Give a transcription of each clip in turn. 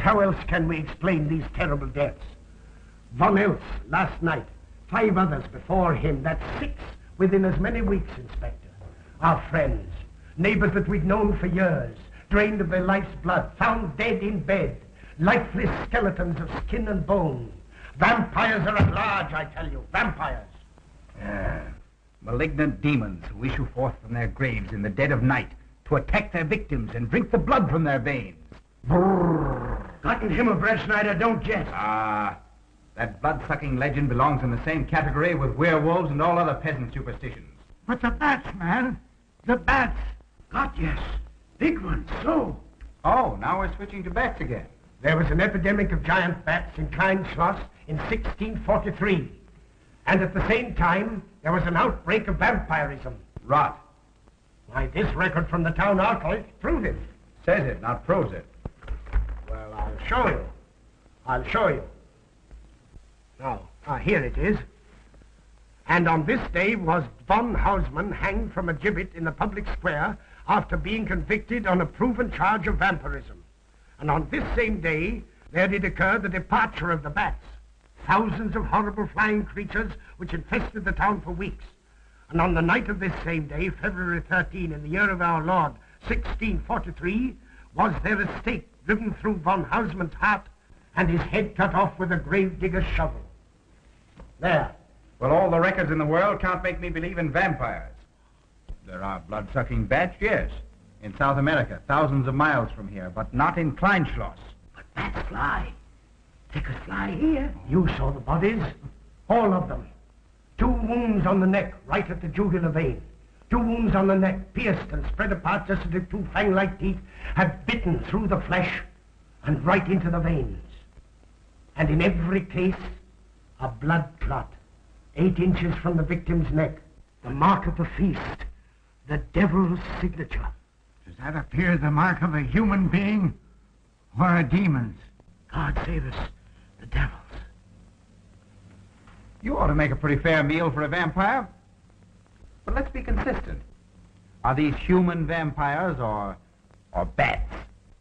how else can we explain these terrible deaths? Von Else last night, 5 others before him, that's 6 within as many weeks, Inspector. Our friends, neighbors that we'd known for years, drained of their life's blood, found dead in bed, lifeless skeletons of skin and bone. Vampires are at large, I tell you, vampires. Malignant demons who issue forth from their graves in the dead of night to attack their victims and drink the blood from their veins. Brrr. Gotten him of Breettschneider, don't jest. That blood-sucking legend belongs in the same category with werewolves and all other peasant superstitions. But the bats, man. The bats. God, yes. Big ones, so. Oh, now we're switching to bats again. There was an epidemic of giant bats in Kleinschloss in 1643. And at the same time, there was an outbreak of vampirism. Rot. Why, this record from the town archive proves it. Says it, not proves it. Well, I'll show you. I'll show you. Now, here it is. And on this day was von Hausmann hanged from a gibbet in the public square after being convicted on a proven charge of vampirism. And on this same day, there did occur the departure of the bats. Thousands of horrible flying creatures which infested the town for weeks. And on the night of this same day, February 13, in the year of our Lord, 1643, was there a stake driven through von Hausmann's heart and his head cut off with a grave digger's shovel. There. Well, all the records in the world can't make me believe in vampires. There are blood-sucking bats, yes. In South America, thousands of miles from here, but not in Kleinschloss. But bats fly. They could fly here. You saw the bodies. All of them. 2 wounds on the neck, right at the jugular vein. 2 wounds on the neck, pierced and spread apart just as if 2 fang-like teeth had bitten through the flesh and right into the veins. And in every case, a blood clot, 8 inches from the victim's neck. The mark of the feast. The devil's signature. Does that appear the mark of a human being or a demon's? God save us, the devil's. You ought to make a pretty fair meal for a vampire. But let's be consistent. Are these human vampires or bats?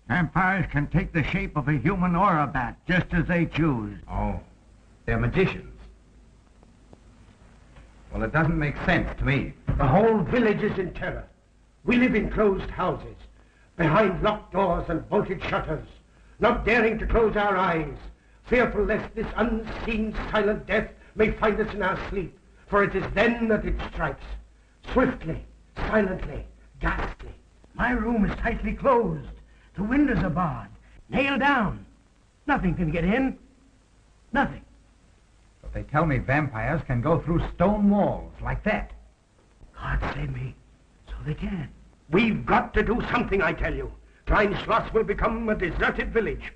Vampires can take the shape of a human or a bat, just as they choose. Oh, they're magicians. Well, it doesn't make sense to me. The whole village is in terror. We live in closed houses, behind locked doors and bolted shutters, not daring to close our eyes, fearful lest this unseen silent death may find us in our sleep, for it is then that it strikes, swiftly, silently, ghastly. My room is tightly closed. The windows are barred, nailed down. Nothing can get in. Nothing. But they tell me vampires can go through stone walls like that. God save me. So they can. We've got to do something, I tell you. Kleinschloss will become a deserted village.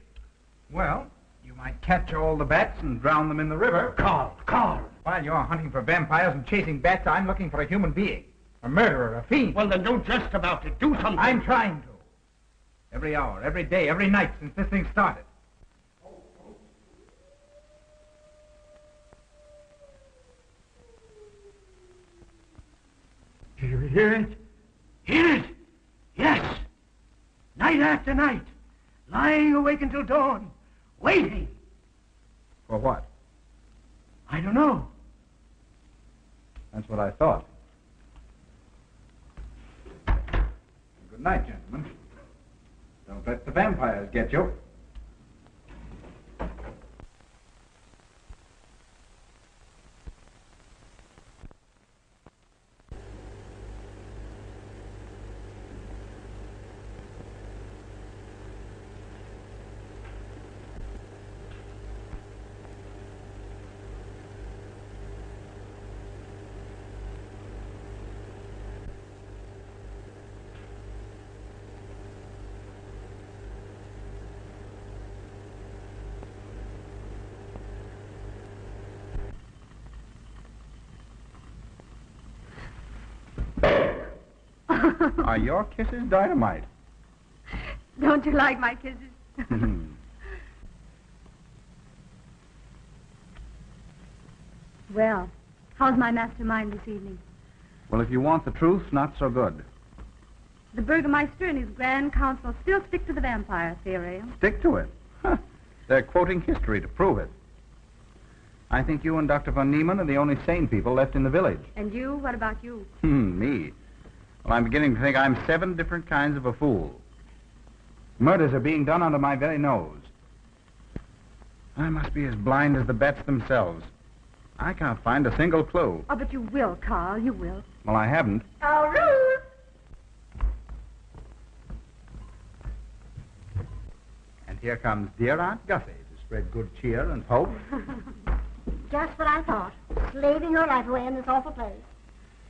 Well, you might catch all the bats and drown them in the river. Karl. While you're hunting for vampires and chasing bats, I'm looking for a human being. A murderer, a fiend. Well, then don't jest about it. Do something. I'm trying to. Every hour, every day, every night since this thing started. Do you hear it? Hear it? Yes. Night after night. Lying awake until dawn. Waiting. For what? I don't know. That's what I thought. Good night, gentlemen. Don't let the vampires get you. Are your kisses dynamite? Don't you like my kisses? Well, how's my mastermind this evening? Well, if you want the truth, not so good. The Burgomaster and his Grand Council still stick to the vampire theory. Stick to it. Huh. They're quoting history to prove it. I think you and Dr. von Niemann are the only sane people left in the village. And you? What about you? Me? Well, I'm beginning to think I'm 7 different kinds of a fool. Murders are being done under my very nose. I must be as blind as the bats themselves. I can't find a single clue. Oh, but you will, Karl. You will. Well, I haven't. Oh, Ruth! And here comes dear Aunt Gussie to spread good cheer and hope. Just what I thought. Slaving your life away in this awful place.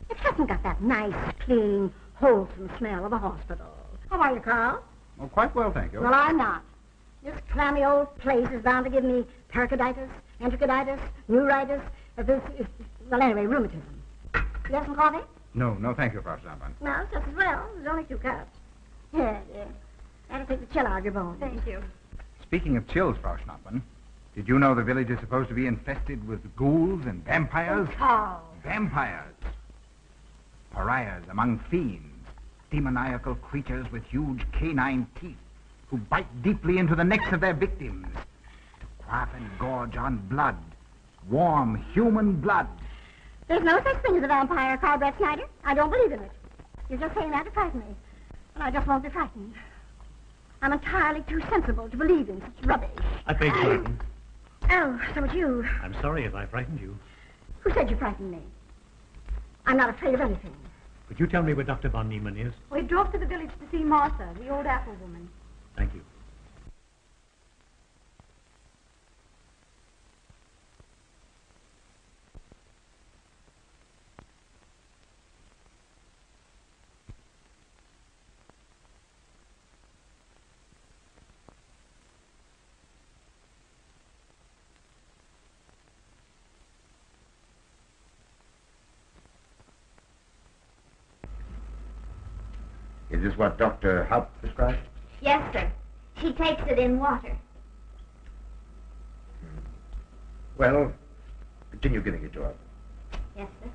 It hasn't got that nice, clean, wholesome smell of a hospital. How are you, Karl? Oh, quite well, thank you. Well, I'm not. This clammy old place is bound to give me pericarditis, enterocolitis, neuritis, well, anyway, rheumatism. You have some coffee? No, thank you, Frau Schnappmann. No, just as well. There's only 2 cups. Here. That'll take the chill out of your bones. Thank you. Speaking of chills, Frau Schnappmann, did you know the village is supposed to be infested with ghouls and vampires? Oh, Karl. Vampires. Pariahs among fiends. Demoniacal creatures with huge canine teeth who bite deeply into the necks of their victims to quaff and gorge on blood. Warm human blood. There's no such thing as a vampire, Karl Breettschneider. I don't believe in it. You're just saying that to frighten me. And I just won't be frightened. I'm entirely too sensible to believe in such rubbish. I beg pardon. Oh, so it's you. I'm sorry if I frightened you. Who said you frightened me? I'm not afraid of anything. Could you tell me where Dr. von Niemann is? We drove to the village to see Martha, the old apple woman. Thank you. Is this what Dr. Haupt prescribed? Yes, sir. She takes it in water. Well, continue giving it to her. Yes, sir.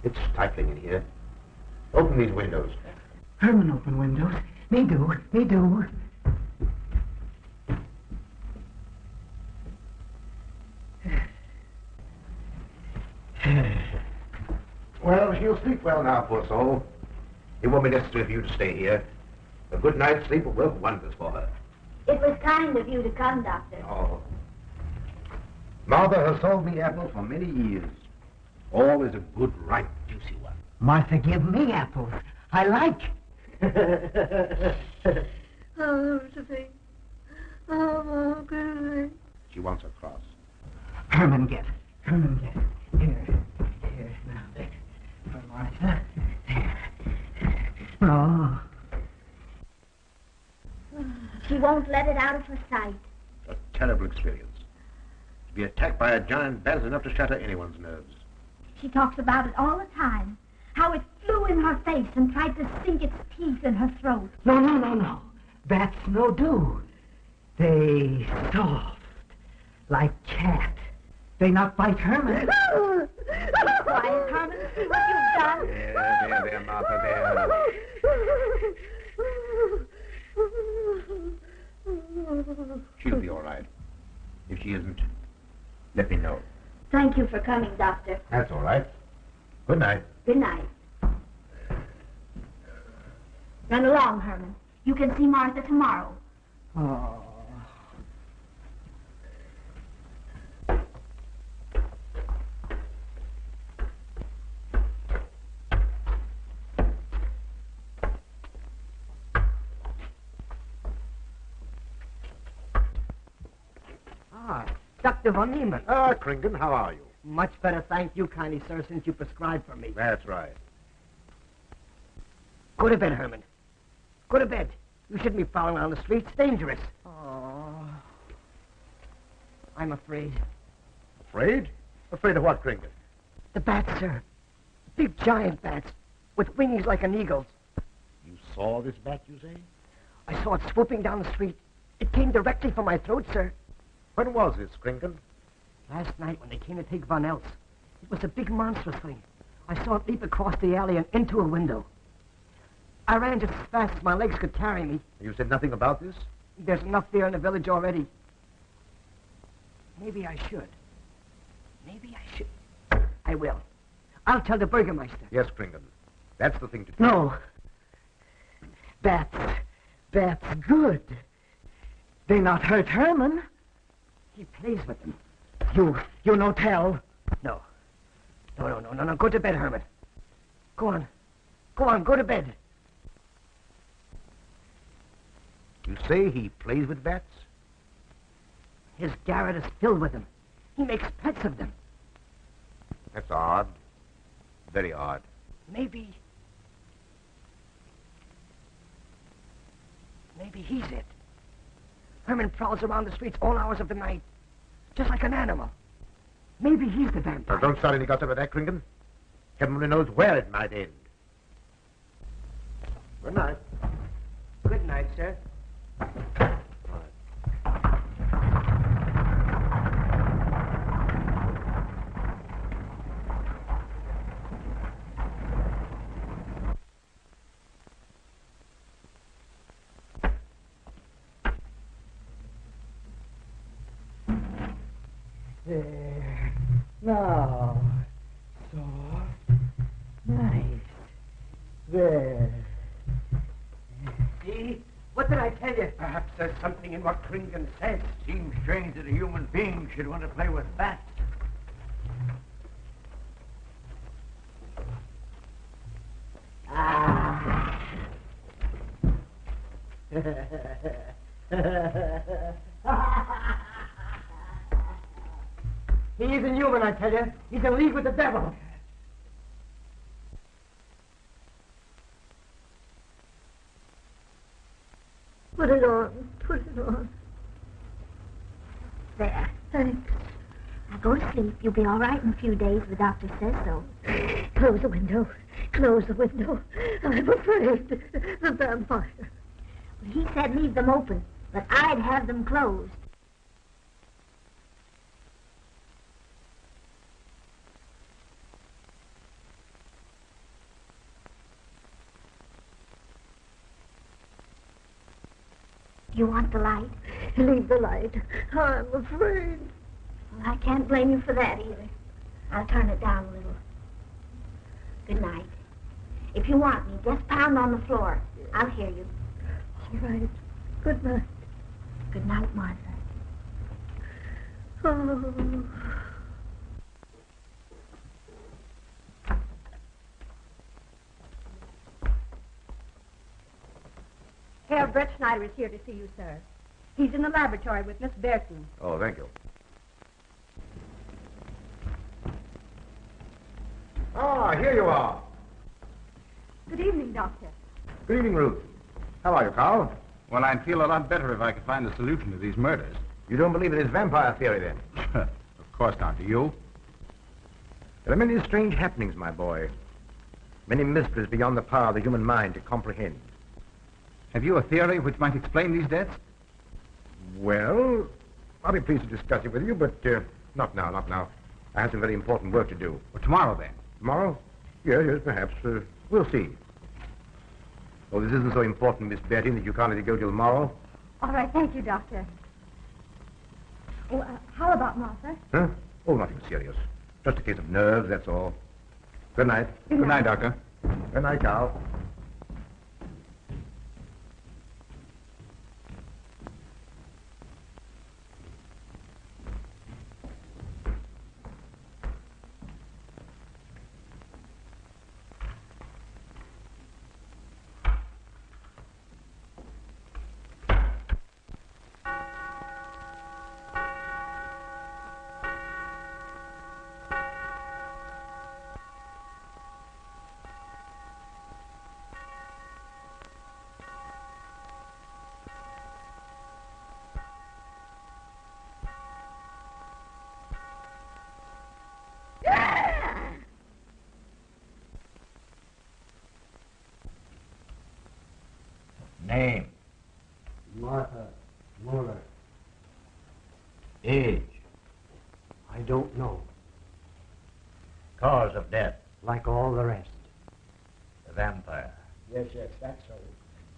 It's stifling in here. Open these windows. Herman, open windows. Me do. Well, she'll sleep well now, poor soul. It won't be necessary for you to stay here. A good night's sleep will work wonders for her. It was kind of you to come, Doctor. Oh. Martha has sold me apples for many years. Always a good, ripe, juicy one. Martha, give me apples. I like. Oh, Sophie. Oh, good. She wants a cross. Herman, get. Here. Now, there. For Martha. There. Oh. She won't let it out of her sight. A terrible experience. To be attacked by a giant bat is enough to shatter anyone's nerves. She talks about it all the time. How it flew in her face and tried to sink its teeth in her throat. No. Bats no do. They soft, like cat. They not bite Herman. Be quiet, Herman. See what you've done. There, Martha, there. She'll be all right. If she isn't, let me know. Thank you for coming, Doctor. That's all right. Good night. Good night. Run along, Herman. You can see Martha tomorrow. Oh. Dr. von Niemann. Ah, Kringen, how are you? Much better, thank you kindly, sir, since you prescribed for me. That's right. Go to bed, Herman. Go to bed. You shouldn't be prowling around the streets. Dangerous. Oh. I'm afraid. Afraid? Afraid of what, Kringen? The bats, sir. Big giant bats with wings like an eagle's. You saw this bat, you say? I saw it swooping down the street. It came directly for my throat, sir. When was this, Kringen? Last night when they came to take Von Else. It was a big monstrous thing. I saw it leap across the alley and into a window. I ran just as fast as my legs could carry me. You said nothing about this? There's enough fear in the village already. Maybe I should. Maybe I should. I will. I'll tell the Burgermeister. Yes, Kringen. That's the thing to do. No. Bats. Bats good. They not hurt Herman. He plays with them. You no tell. No. No. Go to bed, Herman. Go on. Go to bed. You say he plays with bats? His garret is filled with them. He makes pets of them. That's odd. Very odd. Maybe he's it. Herman prowls around the streets all hours of the night, just like an animal. Maybe he's the vampire. Now, don't start any gossip about that, Kringen. Heaven only knows where it might end. Good night. Good night, sir. There. Now. Soft. Nice. There. See? What did I tell you? Perhaps there's something in what Kringen says. Seems strange that a human being should want to play with bats. He isn't human, I tell you. He's in league with the devil. Put it on. Put it on. There. Thanks. Now go to sleep. You'll be all right in a few days. The doctor says so. Close the window. Close the window. I'm afraid. The vampire. Well, he said leave them open, but I'd have them closed. You want the light? Leave the light. I'm afraid. Well, I can't blame you for that either. I'll turn it down a little. Good night. If you want me, just pound on the floor. I'll hear you. All right. Good night. Good night, Martha. Oh. Karl Breettschneider is here to see you, sir. He's in the laboratory with Miss Berton. Oh, thank you. Ah, here you are. Good evening, Doctor. Good evening, Ruth. How are you, Karl? Well, I'd feel a lot better if I could find a solution to these murders. You don't believe in his vampire theory, then? Of course not. Do you? There are many strange happenings, my boy. Many mysteries beyond the power of the human mind to comprehend. Have you a theory which might explain these deaths? Well, I'll be pleased to discuss it with you, but not now. I have some very important work to do. Well, tomorrow, then. Tomorrow? Yes, perhaps. We'll see. Oh, this isn't so important, Miss Bertie, that you can't let it go till tomorrow. All right, thank you, Doctor. Oh, how about Martha? Huh? Oh, nothing serious. Just a case of nerves, that's all. Good night. Good night, Doctor. Good night, Carl. Name. Martha Mueller. Age. I don't know. Cause of death. Like all the rest. The vampire. Yes, that's so.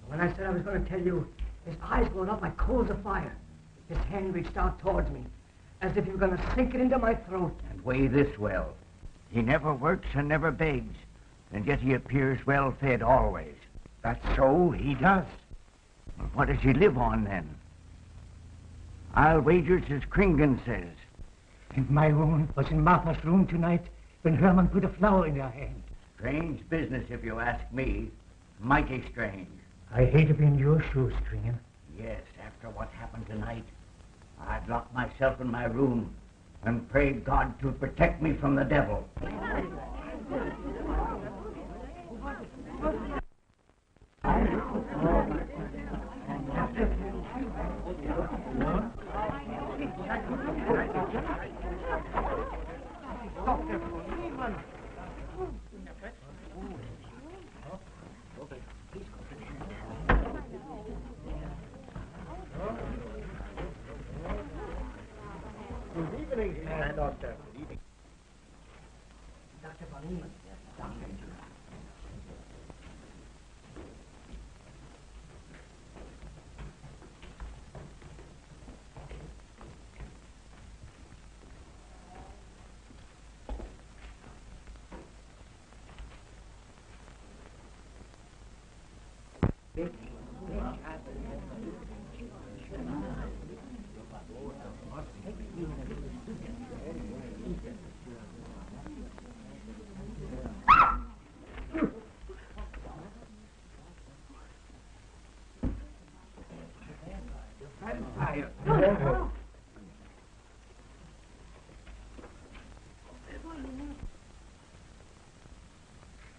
When I said I was going to tell you, his eyes glowed up like coals of fire. His hand reached out towards me, as if he were going to sink it into my throat. And weigh this well. He never works and never begs, and yet he appears well fed always. That's so, he does. Well, what does he live on, then? I'll wager it's as Kringen says. And my wound was in Martha's room tonight when Herman put a flower in her hand. Strange business, if you ask me. Mighty strange. I hate to be in your shoes, Kringen. Yes, after what happened tonight, I'd lock myself in my room and pray God to protect me from the devil. Dr. von Niemann.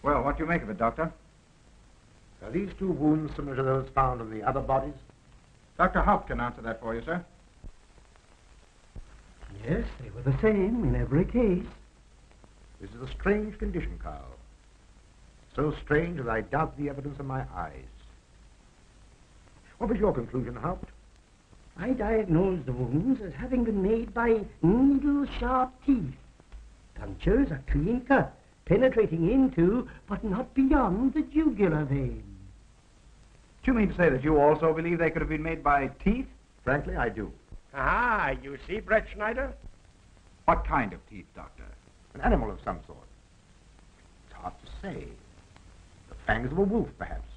Well, what do you make of it, Doctor? Are these two wounds similar to those found in the other bodies? Dr. Haupt can answer that for you, sir. Yes, they were the same in every case. This is a strange condition, Karl. So strange that I doubt the evidence of my eyes. What was your conclusion, Haupt? I diagnosed the wounds as having been made by needle-sharp teeth. Punctures are clean cut, penetrating into, but not beyond, the jugular vein. Do you mean to say that you also believe they could have been made by teeth? Frankly, I do. Ah, you see, Breettschneider? What kind of teeth, Doctor? An animal of some sort. It's hard to say. The fangs of a wolf, perhaps.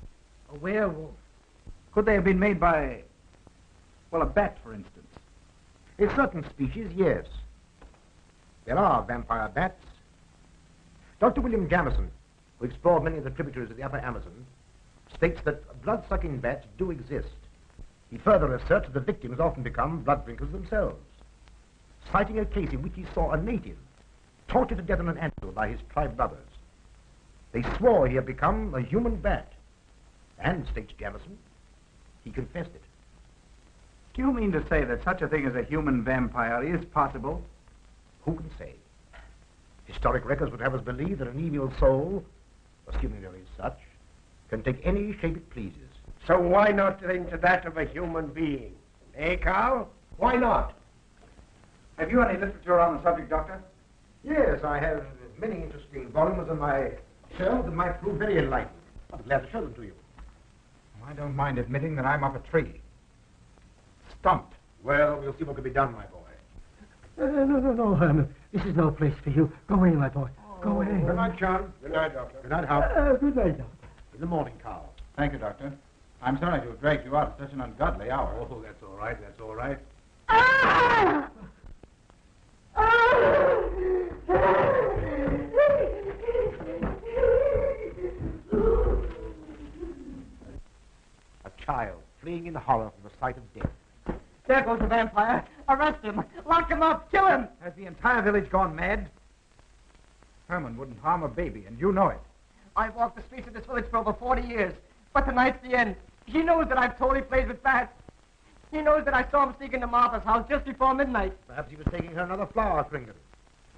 A werewolf. Could they have been made by, well, a bat, for instance? In certain species, yes. There are vampire bats. Dr. William Jamison, who explored many of the tributaries of the upper Amazon, states that blood-sucking bats do exist. He further asserts that the victims often become blood drinkers themselves, citing a case in which he saw a native tortured to death on an anthill by his tribe brothers. They swore he had become a human bat, and, states Jamison, he confessed it. Do you mean to say that such a thing as a human vampire is possible? Who can say? Historic records would have us believe that an evil soul, assuming there is such, can take any shape it pleases. So why not think to that of a human being? Eh, Karl? Why not? Have you any literature on the subject, Doctor? Yes, I have many interesting volumes on my shelf that might prove very enlightening. I'll be glad to show them to you. I don't mind admitting that I'm up a tree. Stumped. Well, we'll see what can be done, my boy. No, Herman. This is no place for you. Go away, my boy. Go away. Good night, John. Good night, Doctor. Good night, Howard. Good night, Doctor. In the morning, Karl. Thank you, Doctor. I'm sorry to have dragged you out at such an ungodly hour. Oh, that's all right. That's all right. Ah! A child fleeing in horror from the sight of death. There goes the vampire. Arrest him. Lock him up. Kill him. Has the entire village gone mad? Herman wouldn't harm a baby, and you know it. I've walked the streets of this village for over 40 years, but tonight's the end. He knows that I've totally played with bats. He knows that I saw him sneak into Martha's house just before midnight. Perhaps he was taking her another flower, Kringen.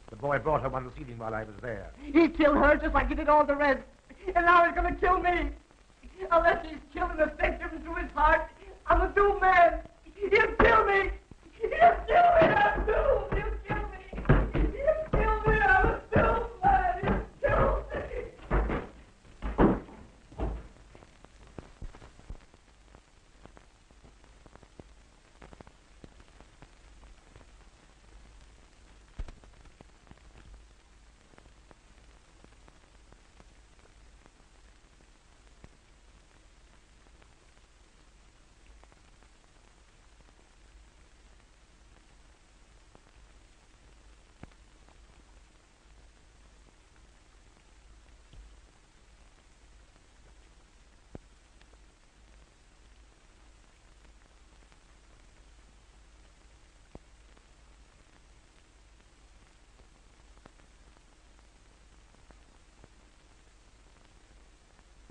The boy brought her one this evening while I was there. He killed her just like he did all the rest. And now he's going to kill me. Unless he's killing a victim through his heart, I'm a doomed man. He'll kill me. He'll kill me. I'm doomed. He'll kill me. He'll kill me. I'm a doomed man. He'll kill me.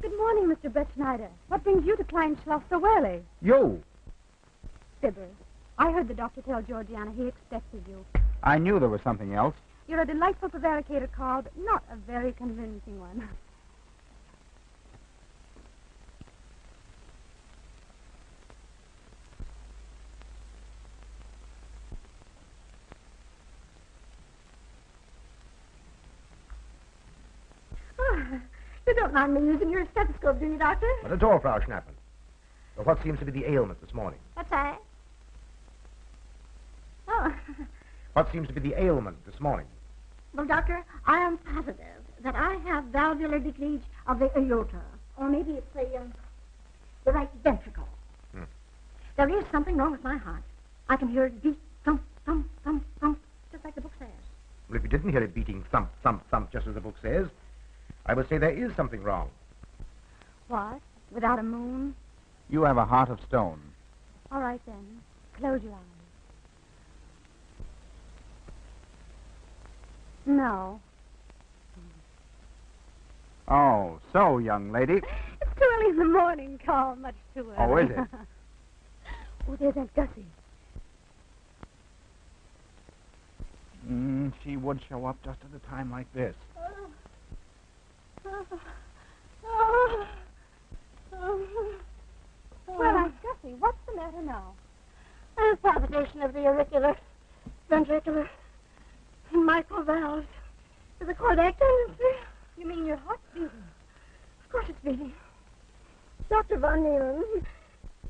Good morning, Mr. Breettschneider. What brings you to Kleinschloss so early? You. Fibber, I heard the doctor tell Georgiana he expected you. I knew there was something else. You're a delightful prevaricator, Karl, but not a very convincing one. You don't mind me using your stethoscope, do you, Doctor? Not at all, Frau Schnappen. But what seems to be the ailment this morning? What's that? Oh. What seems to be the ailment this morning? Well, Doctor, I am positive that I have valvular leakage of the aorta. Or maybe it's the right ventricle. There is something wrong with my heart. I can hear it beat, thump, thump, thump, thump, just like the book says. Well, if you didn't hear it beating thump, thump, thump, just as the book says, I would say there is something wrong. What? Without a moon? You have a heart of stone. All right, then. Close your eyes. No. Oh, so, young lady. It's too early in the morning, Karl. Much too early. Oh, is it? Oh, there's Aunt Gussie. She would show up just at a time like this. Well, Aunt Gussie, what's the matter now? A palpitation of the auricular, ventricular, microvalves. Is the cord acting? You mean your heart's beating? Of course it's beating. Dr. von Niemann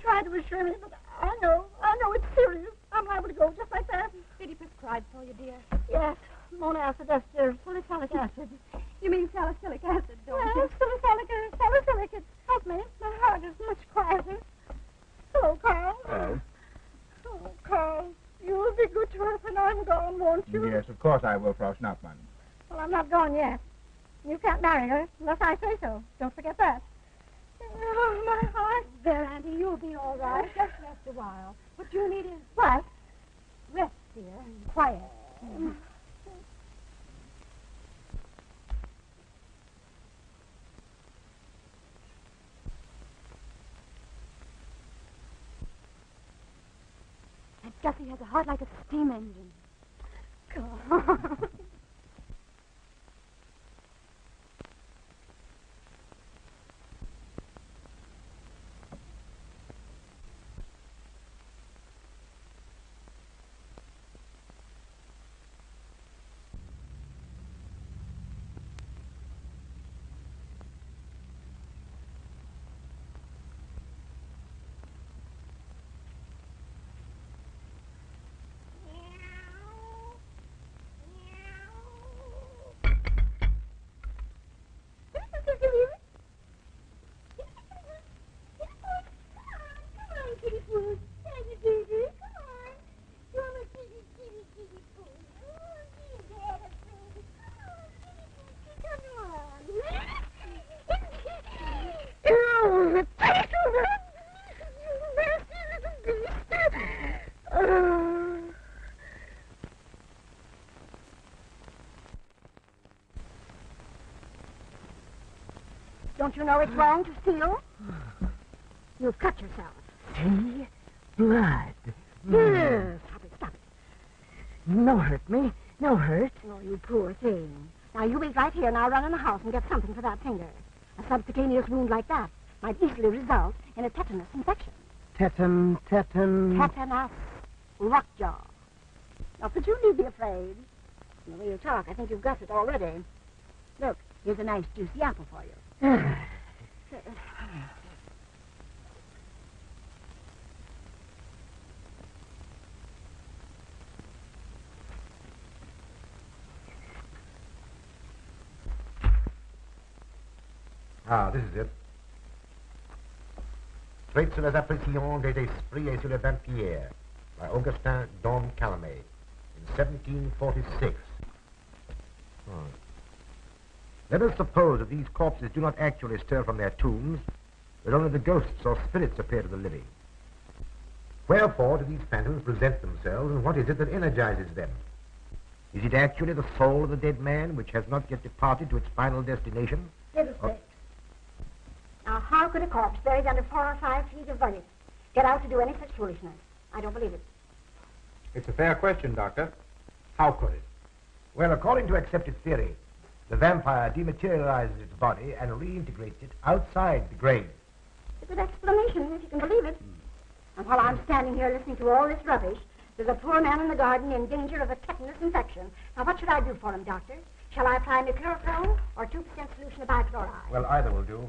tried to assure me, but I know it's serious. I'm liable to go just like that. Did he prescribe for you, dear? Yes, monacid ester, salicylic acid. You mean salicylic acid, don't Yes, you? salicylic acid. Help me. My heart is much quieter. Hello, Karl. Hello. Oh, Karl, you will be good to her when I'm gone, won't you? Yes, of course I will, Frau Schnappmann. Well, I'm not gone yet. You can't marry her unless I say so. Don't forget that. Oh, my heart. There, Auntie, you'll be all right. Just rest a while. What you need is What? rest, dear, and quiet. Aunt Gussie has a heart like a steam engine. Don't you know it's wrong to steal? You've cut yourself. See? Blood. Yes. Stop it. No hurt me. No hurt. Oh, you poor thing. Now, you wait right here and I'll run in the house and get something for that finger. A subcutaneous wound like that might easily result in a tetanus infection. Tetanus Lockjaw. Now, but you need be afraid. From the way you talk, I think you've got it already. Look, here's a nice juicy apple for you. Ah, this is it. Traits sur les appréciations des esprits et sur les vampires by Augustin Don Calame in 1746. Let us suppose that these corpses do not actually stir from their tombs, but only the ghosts or spirits appear to the living. Wherefore do these phantoms present themselves, and what is it that energizes them? Is it actually the soul of the dead man which has not yet departed to its final destination? Fiddlesticks. Now, how could a corpse buried under 4 or 5 feet of vernix get out to do any such foolishness? I don't believe it. It's a fair question, Doctor. How could it? Well, according to accepted theory, the vampire dematerializes its body and reintegrates it outside the grave. It's a good explanation, if you can believe it. And while I'm standing here listening to all this rubbish, there's a poor man in the garden in danger of a tetanus infection. Now, what should I do for him, Doctor? Shall I apply mercurochrome or 2% solution of bichloride? Well, either will do.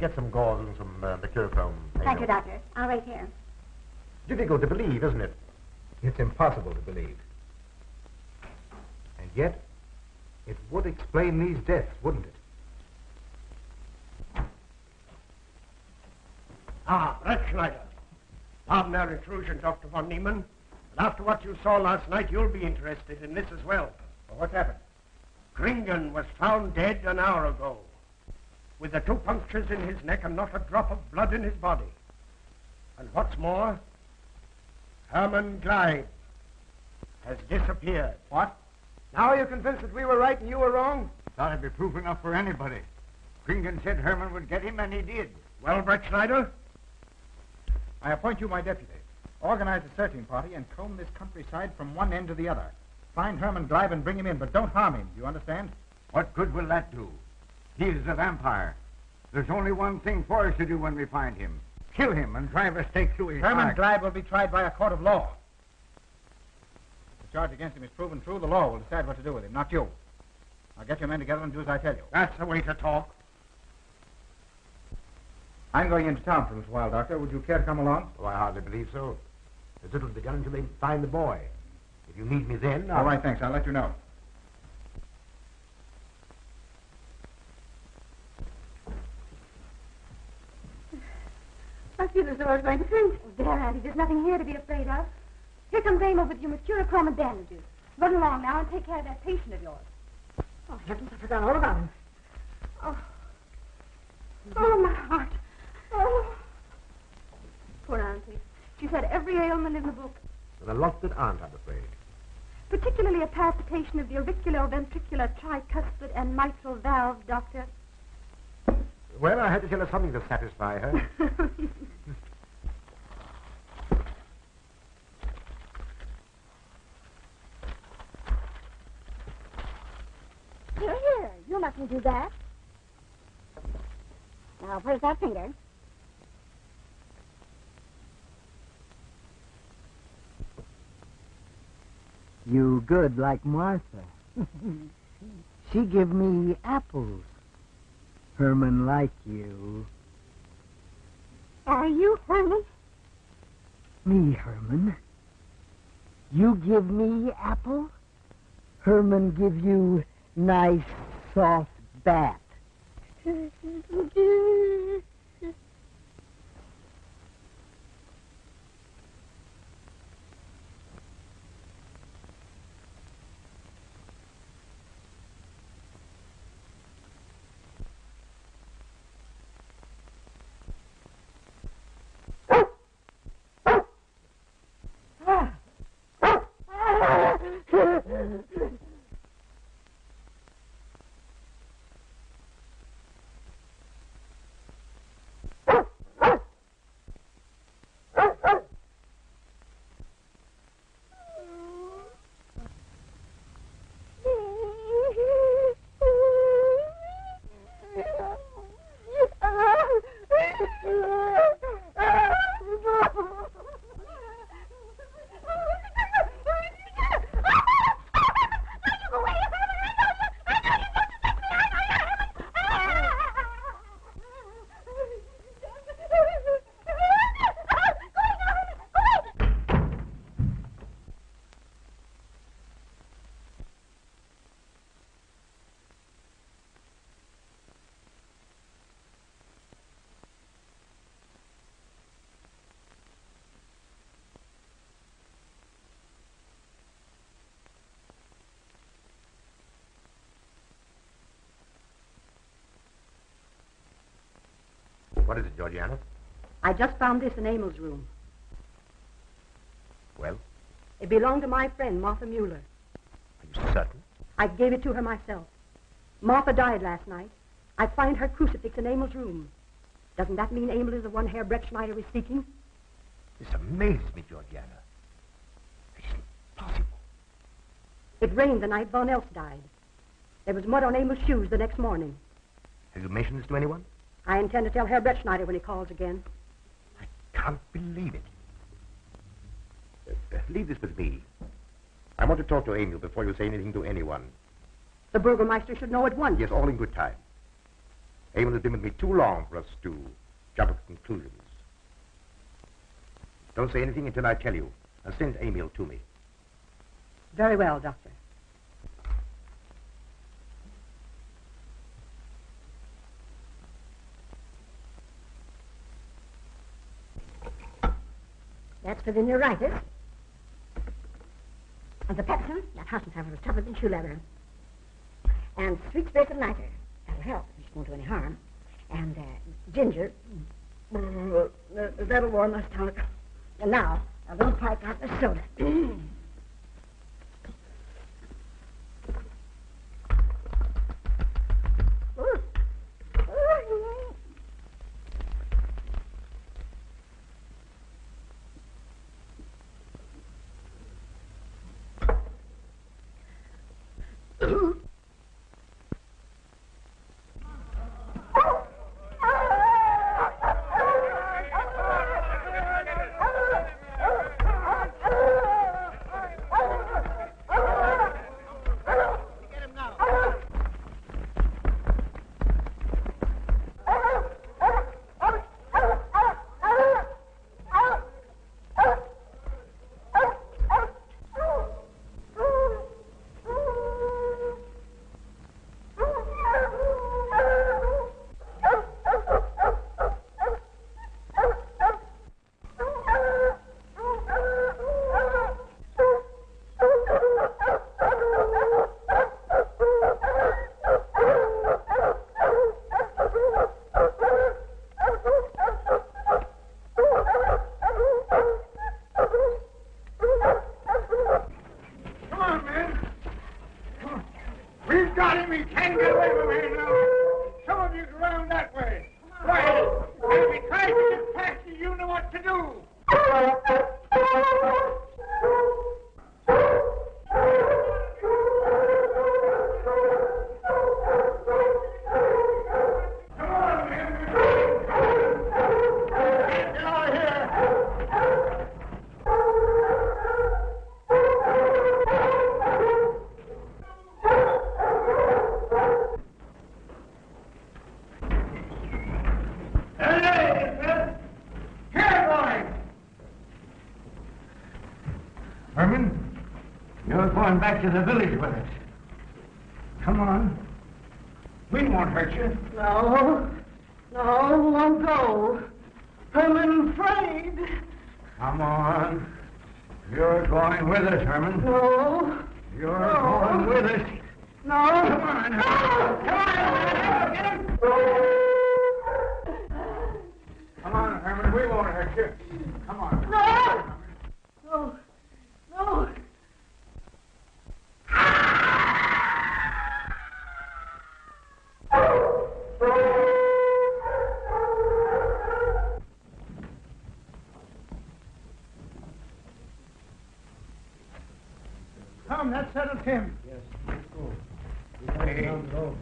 Get some gauze and some mercurochrome. Thank you, Doctor. I'll wait here. Difficult to believe, isn't it? It's impossible to believe. And yet, it would explain these deaths, wouldn't it? Ah, Breettschneider. Pardon our intrusion, Dr. von Niemann. But after what you saw last night, you'll be interested in this as well. Well, what's happened? Kringen was found dead an hour ago, with the 2 punctures in his neck and not a drop of blood in his body. And what's more, Herman Glieb has disappeared. What? Now are you convinced that we were right and you were wrong? Thought it'd be proof enough for anybody. Kringen said Herman would get him, and he did. Well, Breettschneider? I appoint you my deputy. Organize a searching party and comb this countryside from one end to the other. Find Herman Glieb and bring him in, but don't harm him. You understand? What good will that do? He is a vampire. There's only one thing for us to do when we find him. Kill him and drive a stake through his Herman heart. Glieb will be tried by a court of law. If the charge against him is proven true, the law will decide what to do with him, not you. Now get your men together and do as I tell you. That's the way to talk. I'm going into town for a little while, Doctor. Would you care to come along? Oh, I hardly believe so. There's little to be done until they find the boy. If you need me then, All right, thanks. I'll let you know. I feel as though I was going to faint. Oh, there, Auntie, there's nothing here to be afraid of. Here comes Ramo with your mercurochrome and bandages. Run along now and take care of that patient of yours. Oh, heavens, I forgot all about him. Oh, my heart. Oh. Poor Auntie. She's had every ailment in the book, and a lot that aren't, I'm afraid. particularly a palpitation of the auriculoventricular tricuspid and mitral valve, Doctor. Well, I had to tell her something to satisfy her. Here, you mustn't do that. Now, where's that finger? You good like Martha. She give me apples. Herman like you. Are you Herman? Me, Herman. You give me apple. Herman give you nice soft bat. What is it, Georgiana? I just found this in Emil's room. Well, It belonged to my friend, Martha Mueller. are you certain? I gave it to her myself. Martha died last night. I find her crucifix in Emil's room. Doesn't that mean Emil is the one Herr Breettschneider is seeking? This amazes me, Georgiana. It's impossible. It rained the night Von Elst died. There was mud on Emil's shoes the next morning. Have you mentioned this to anyone? I intend to tell Herr Breettschneider when he calls again. I can't believe it. Leave this with me. I want to talk to Emil before you say anything to anyone. The Burgermeister should know at once. Yes, all in good time. Emil has been with me too long for us to jump at conclusions. Don't say anything until I tell you. And send Emil to me. Very well, Doctor. That's for the neuritis. And the pepsin, that Hassenpfeffer was tougher than shoe leather. And sweet spirit lighter. That'll help. It won't do any harm. And ginger. That'll warm my stomach. And now, a little pipe out the soda. Herman, you're going back to the village with us. Come on. We won't hurt you. No, won't go. I'm afraid. Come on. You're going with us, Herman. No. You're going with us. No. Come on, Herman. Come on, Herman. We won't hurt you. Come on. No. Come, that settles him. Yes, let's go. Hey. Down the road.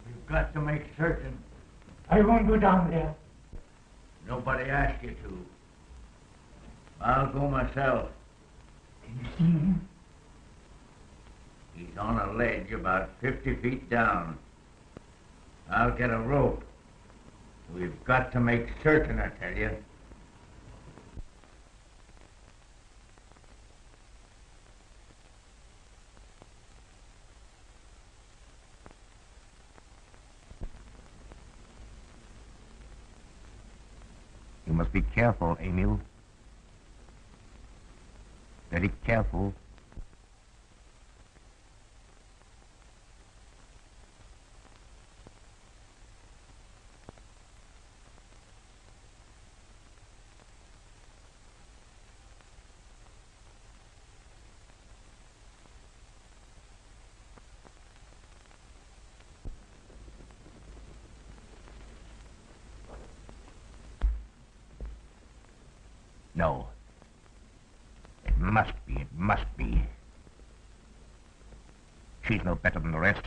You've got to make certain. I won't go down there. Nobody asked you to. I'll go myself. Can you see him? He's on a ledge about 50 feet down. I'll get a rope. We've got to make certain, I tell you. You must be careful, Emil. Very careful. No. It must be, it must be. She's no better than the rest.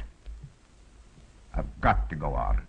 I've got to go on.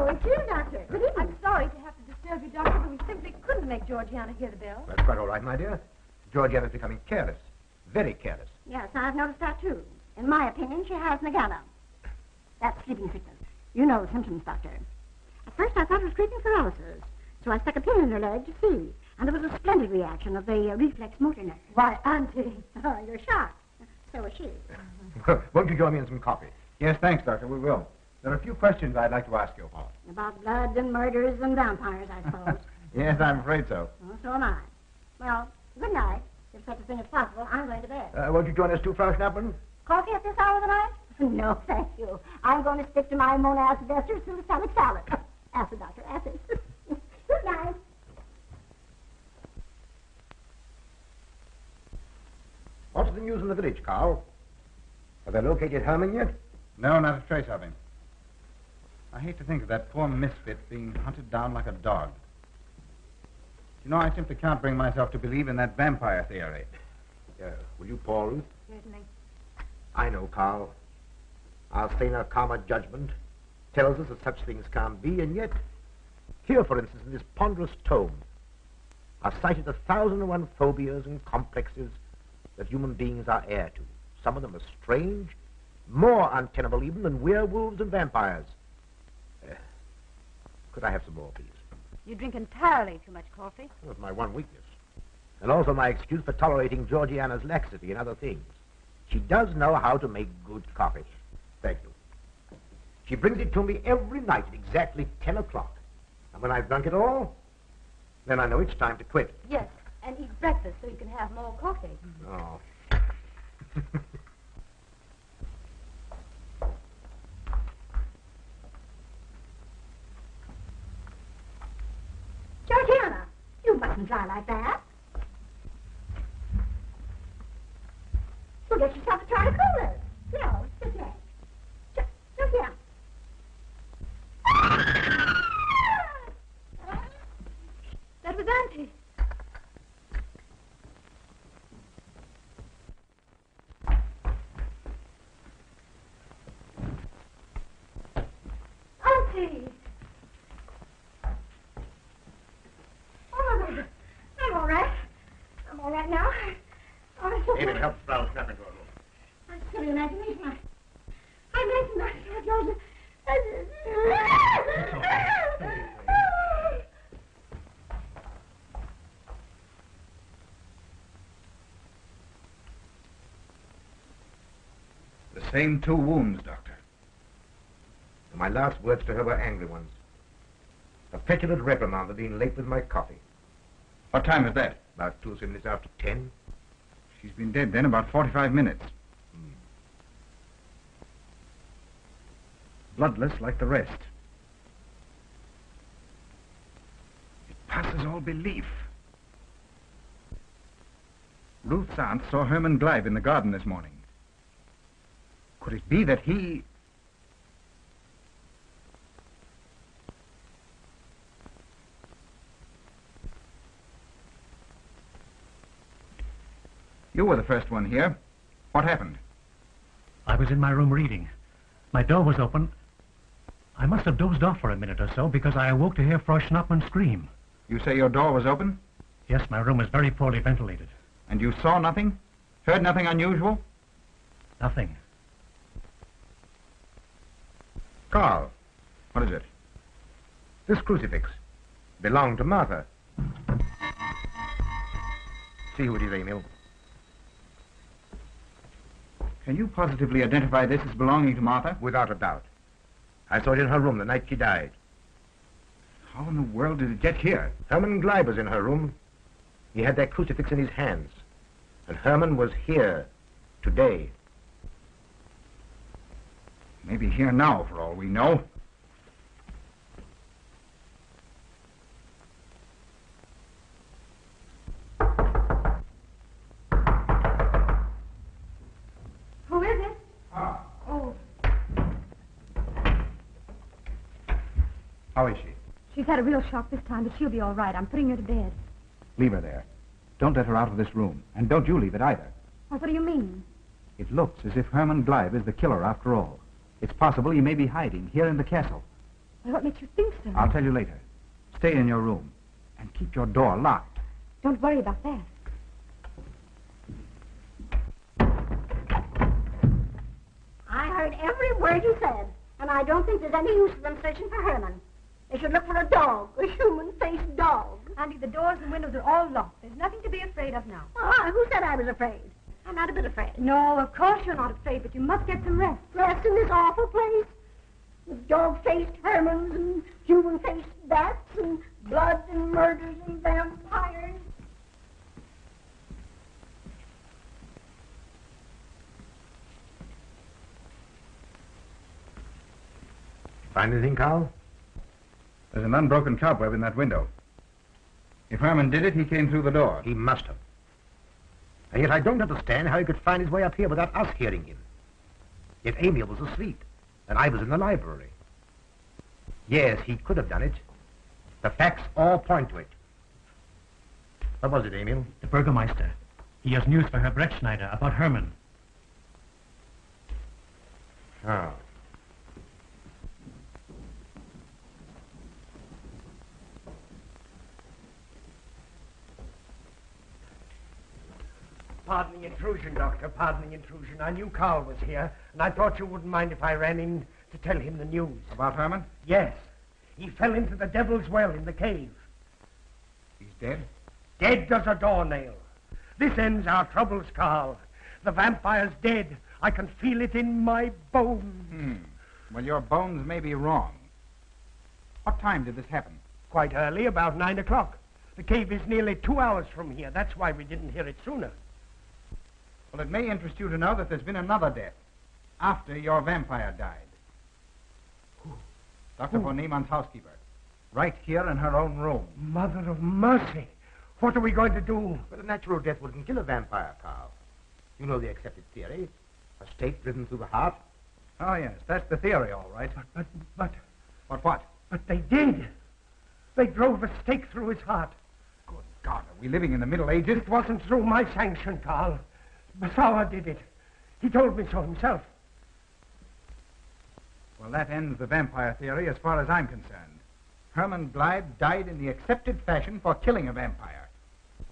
It's you, Doctor. Good evening. I'm sorry to have to disturb you, Doctor, but we simply couldn't make Georgiana hear the bell. That's quite all right, my dear. Georgiana's becoming careless. Very careless. Yes, I've noticed that, too. In my opinion, she has nagana. That's sleeping sickness. You know the symptoms, Doctor. At first, I thought it was creeping paralysis, so I stuck a pin in her leg to see. And there was a splendid reaction of the reflex motor nerve. Why, Auntie. Oh, you're shocked. So is she. Won't you join me in some coffee? Yes, thanks, Doctor. We will. There are a few questions I'd like to ask you about. About blood and murders and vampires, I suppose. Yes, I'm afraid so. Well, so am I. Well, good night. If such a thing is possible, I'm going to bed. Won't you join us too, Frau Schnappmann? Coffee at this hour of the night? No, thank you. I'm going to stick to my monazed esters through the stomach salad. Acid, Doctor, acid. Good night. What's the news in the village, Karl? Have they located Herman yet? No, not a trace of him. I hate to think of that poor misfit being hunted down like a dog. You know, I simply can't bring myself to believe in that vampire theory. Will you pour, Ruth? Certainly. I know, Karl. Our saner, calmer judgment tells us that such things can't be, and yet, here, for instance, in this ponderous tome, are cited 1,001 phobias and complexes that human beings are heir to. Some of them are strange, more untenable even than werewolves and vampires. Could I have some more, please? You drink entirely too much coffee. That's my one weakness. And also my excuse for tolerating Georgiana's laxity and other things. She does know how to make good coffee. Thank you. She brings it to me every night at exactly 10 o'clock. And when I've drunk it all, then I know it's time to quit. Yes, and eat breakfast so you can have more coffee. Oh. Georgiana, you mustn't lie like that. You'll get yourself a try to cool it. No, sit there. Georgiana. That was Auntie. Auntie! Oh, in and help Sproul snap into a room. I'm silly imagination. I'm imagining, Joseph. The same 2 wounds, Doctor. And my last words to her were angry ones. A petulant reprimand for being late with my coffee. What time is that? About 2 or 3 minutes after 10. She's been dead then about 45 minutes. Bloodless like the rest. It passes all belief. Ruth's aunt saw Herman Glieb in the garden this morning. Could it be that he... You were the first one here. What happened? I was in my room reading. My door was open. I must have dozed off for a minute or so because I awoke to hear Frau Schnappmann scream. You say your door was open? Yes, my room is very poorly ventilated. And you saw nothing? Heard nothing unusual? Nothing. Karl, What is it? this crucifix belonged to Martha. See who it is, Emil. Can you positively identify this as belonging to Martha? Without a doubt. I saw it in her room the night she died. How in the world did it get here? Herman Glieb was in her room. He had that crucifix in his hands. And Herman was here today. Maybe here now, for all we know. Who is it? Ah. Oh, How is she? She's had a real shock this time, but she'll be all right. I'm putting her to bed. Leave her there. Don't let her out of this room. And don't you leave it either. Well, what do you mean? It looks as if Herman Glieb is the killer after all. It's possible he may be hiding here in the castle. Well, what makes you think so? I'll tell you later. Stay in your room and keep your door locked. Don't worry about that. I heard every word you said, and I don't think there's any use of them searching for Herman. They should look for a dog, a human-faced dog. Auntie, the doors and windows are all locked. There's nothing to be afraid of now. Who said I was afraid? I'm not a bit afraid. No, of course you're not afraid, but you must get some rest. Rest in this awful place? With dog-faced Hermans and human-faced bats and blood and murders and vampires. Find anything, Karl? There's an unbroken cobweb in that window. If Herman did it, he came through the door. He must have. And yet I don't understand how he could find his way up here without us hearing him. Yet Emil was asleep, and I was in the library. Yes, he could have done it. The facts all point to it. What was it, Emil? The Burgermeister. He has news for Herr Breettschneider about Herman. Oh. Pardon the intrusion, Doctor. Pardon the intrusion. I knew Karl was here, and I thought you wouldn't mind if I ran in to tell him the news. About Herman? Yes. He fell into the devil's well in the cave. He's dead? Dead as a doornail. This ends our troubles, Karl. The vampire's dead. I can feel it in my bones. Well, your bones may be wrong. What time did this happen? Quite early, about 9 o'clock. The cave is nearly 2 hours from here. That's why we didn't hear it sooner. Well, it may interest you to know that there's been another death after your vampire died. Dr. von Niemann's housekeeper. Right here in her own room. Mother of mercy. What are we going to do? But a natural death wouldn't kill a vampire, Karl. You know the accepted theory. A stake driven through the heart. Oh, yes, that's the theory, all right. But What? But they did. They drove a stake through his heart. Good God, are we living in the Middle Ages? It wasn't through my sanction, Karl. Basawa did it. He told me so himself. Well, that ends the vampire theory as far as I'm concerned. Herman Glieb died in the accepted fashion for killing a vampire.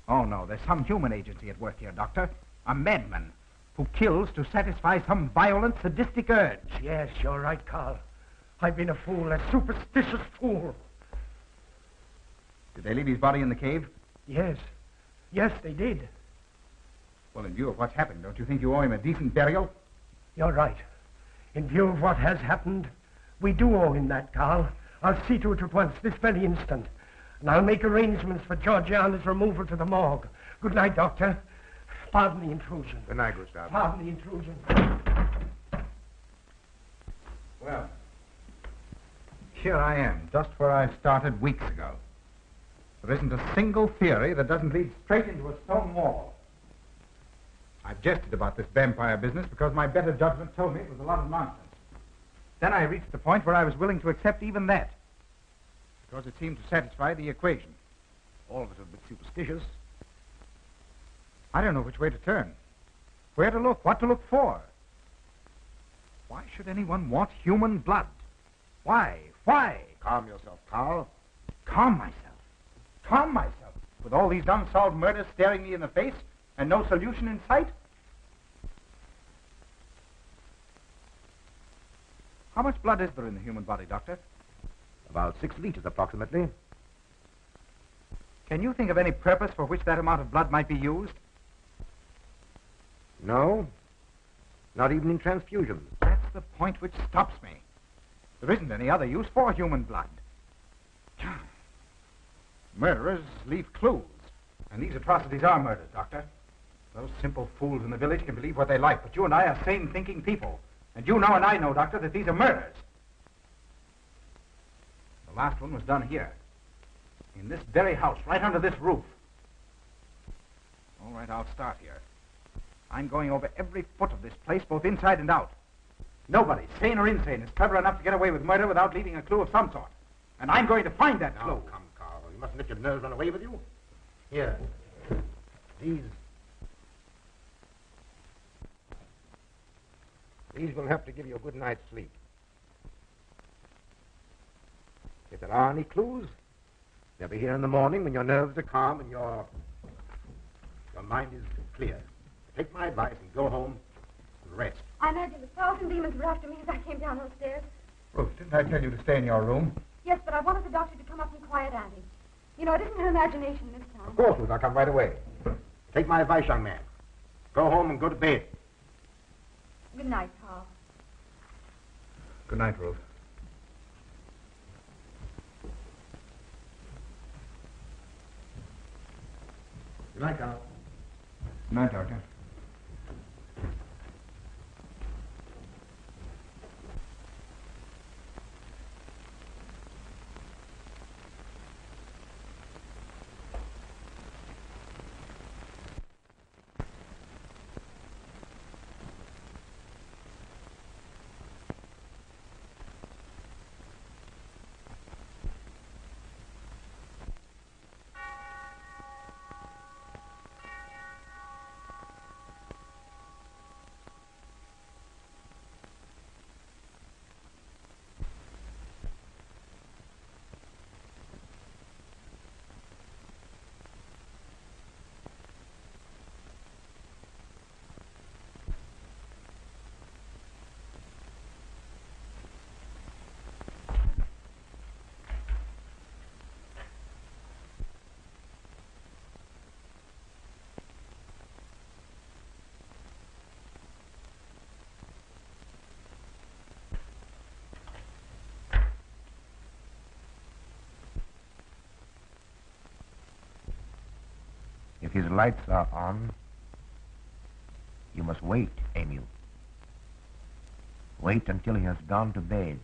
Oh, no, there's some human agency at work here, Doctor. A madman who kills to satisfy some violent, sadistic urge. Yes, you're right, Karl. I've been a fool, a superstitious fool. Did they leave his body in the cave? Yes. Yes, they did. Well, in view of what's happened, don't you think you owe him a decent burial? You're right. In view of what has happened, we do owe him that, Karl. I'll see to it at once, this very instant. And I'll make arrangements for Georgiana's removal to the morgue. Good night, Doctor. Pardon the intrusion. Good night, Gustav. Pardon the intrusion. Well, here I am, just where I started weeks ago. There isn't a single theory that doesn't lead straight into a stone wall. I've jested about this vampire business because my better judgment told me it was a lot of nonsense. Then I reached the point where I was willing to accept even that, because it seemed to satisfy the equation. All of it a bit superstitious. I don't know which way to turn, where to look, what to look for. Why should anyone want human blood? Why? Why? Calm yourself, Karl. Calm myself. Calm myself. With all these unsolved murders staring me in the face and no solution in sight? How much blood is there in the human body, Doctor? About 6 liters, approximately. Can you think of any purpose for which that amount of blood might be used? No. Not even in transfusion. That's the point which stops me. There isn't any other use for human blood. Murderers leave clues. And these atrocities are murders, Doctor. Those simple fools in the village can believe what they like, but you and I are sane, thinking people. And you know and I know, Doctor, that these are murders. The last one was done here. In this very house, right under this roof. All right, I'll start here. I'm going over every foot of this place, both inside and out. Nobody, sane or insane, is clever enough to get away with murder without leaving a clue of some sort. And I'm going to find that clue. Now, come, Karl. You mustn't let your nerves run away with you. Here. These will help to give you a good night's sleep. If there are any clues, they'll be here in the morning when your nerves are calm and your mind is clear. Take my advice and go home and rest. I imagine 1,000 demons were after me as I came down those stairs. Ruth, didn't I tell you to stay in your room? Yes, but I wanted the doctor to come up and quiet Annie. You know, it isn't her imagination this time. Of course, Ruth. I'll come right away. Take my advice, young man. Go home and go to bed. Good night, Karl. Good night, Ruth. Good night, Karl. Good night, Doctor. If his lights are on, you must wait, Emil. Wait until he has gone to bed.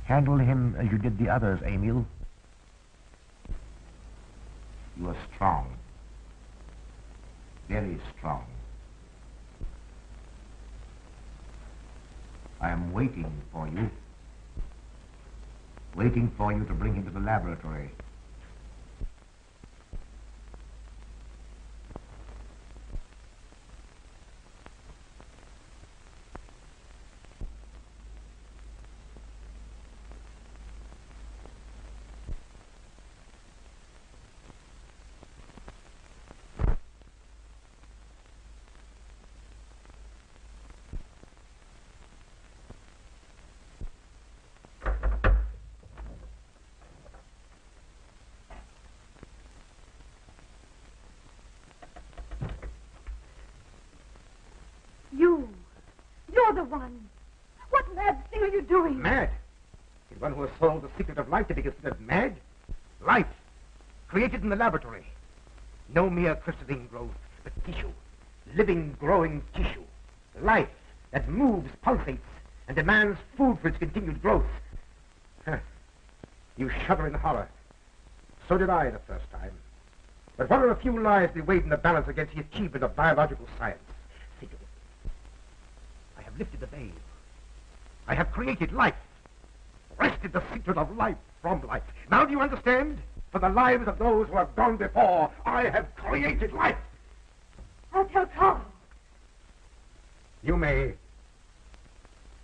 Handle him as you did the others, Emil. You are strong. Very strong. I am waiting for you. Waiting for you to bring him to the laboratory. You're the one. What mad thing are you doing? Mad? The one who has solved the secret of life to be considered mad? Life, created in the laboratory. No mere crystalline growth, but tissue. Living, growing tissue. Life that moves, pulsates, and demands food for its continued growth. You shudder in horror. So did I the first time. But what are a few lives we weighed in the balance against the achievement of biological science? Think of it. I have lifted the veil. I have created life. Wrested the secret of life from life. Now do you understand? For the lives of those who have gone before, I have created life. I'll tell Karl. You may.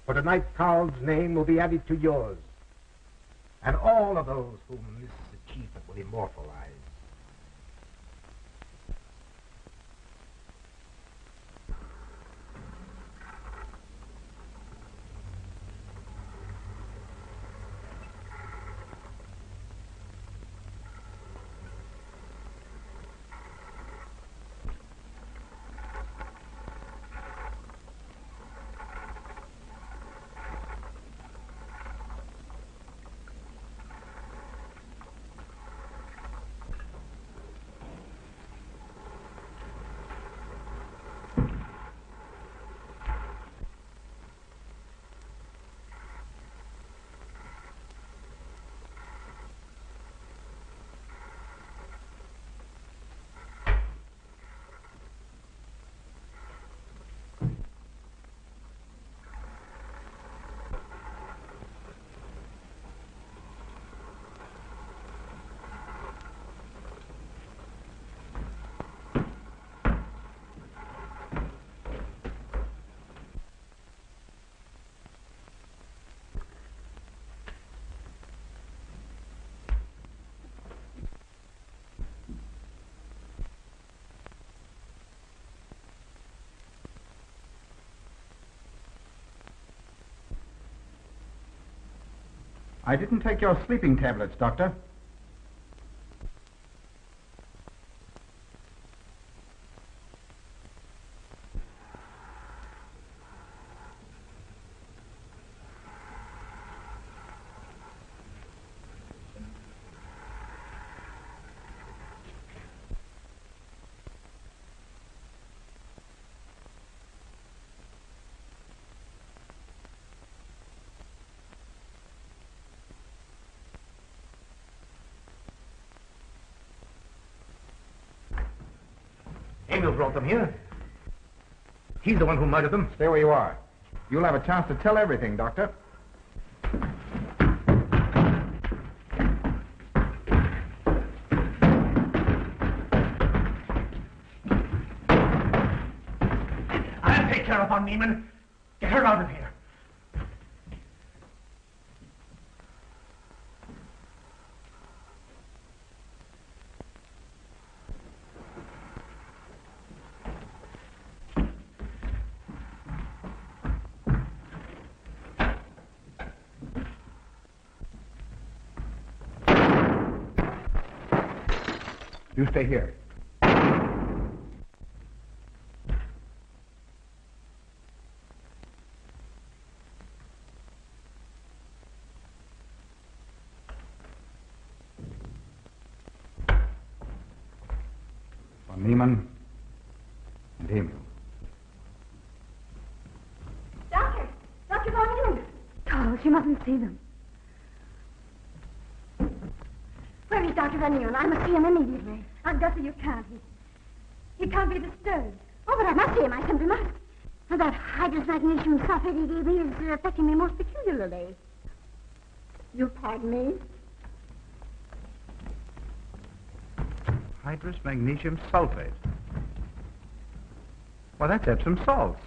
For tonight, Karl's name will be added to yours. And all of those whom this achievement will immortalize. I didn't take your sleeping tablets, Doctor. Emil brought them here. He's the one who murdered them. Stay where you are. You'll have a chance to tell everything, Doctor. I'll take care of von Niemann. Get her out of here. You stay here. Von Niemann and Emil. Doctor! Dr. von Niemann! Karl, you mustn't see them. Dr. Van Niemann. I must see him immediately. Augusta, you can't. He can't be disturbed. Oh, but I must see him. I simply must. And that hydrous magnesium sulfate he gave me is affecting me most peculiarly. You pardon me? Hydrous magnesium sulfate. Well, that's Epsom salts.